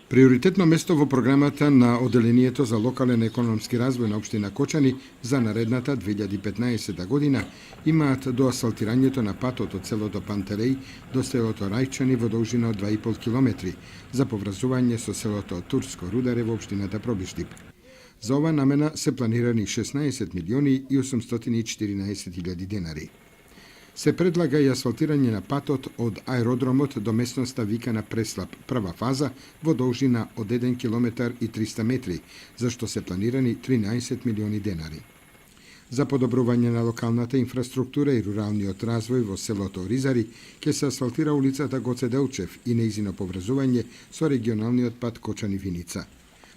Приоритетно место во програмата на Оделението за локален економски развој на општина Кочани за наредната 2015 година имаат доасфалтирањето на патот од селото Пантереј до селото Рајчани во должина од 2,5 километри за поврзување со селото Турско Рударе во општината Пробиштип. За ова намена се планирани 16 милиони и 814 илјади денари. Се предлага и асфалтирање на патот од аеродромот до местноста викана Преслап, прва фаза, во должина од 1 километар и 300 метри, за што се планирани 13 милиони денари. За подобрување на локалната инфраструктура и руралниот развој во селото Ризари ќе се асфалтира улицата Гоце Делчев и нејзино поврзување со регионалниот пат Кочани-Виница.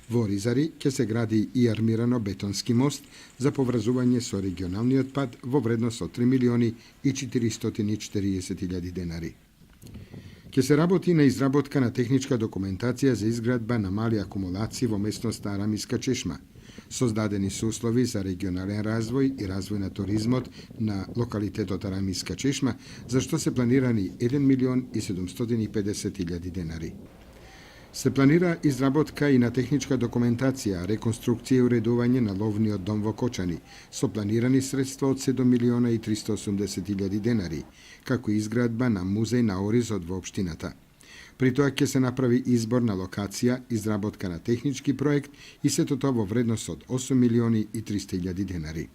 Во Ризари ќе се гради и армирано бетонски мост за поврзување со регионалниот пат во вредност од 3 милиони и 440 илјади денари. Ќе се работи на изработка на техничка документација за изградба на мали акумулации во местноста Арамиска чешма. Создадени се услови за регионален развој и развој на туризмот на локалитетот Арамиска чешма, за што се планирани 1 милион и 750 илјади денари. Се планира изработка и на техничка документација, реконструкција и уредување на ловниот дом во Кочани, со планирани средства од 7 милиона и 380 илјади денари, како и изградба на музеј на оризот во општината. При тоа ќе се направи избор на локација, изработка на технички проект и сето тоа во вредност од 8 милиони и 300 илјади денари.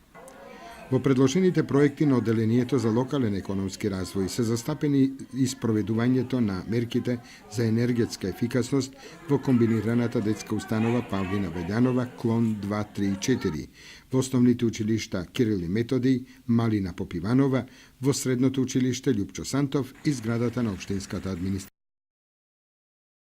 Во предложените проекти на Оделението за локален економски развој се застапени и спроведувањето на мерките за енергетска ефикасност во комбинираната детска установа Павлина Велјанова, клон 2, 3 и 4, во основните училишта Кирил и Методиј, Малина Попиванова, во средното училиште Љупчо Сантов и зградата на општинската администрација.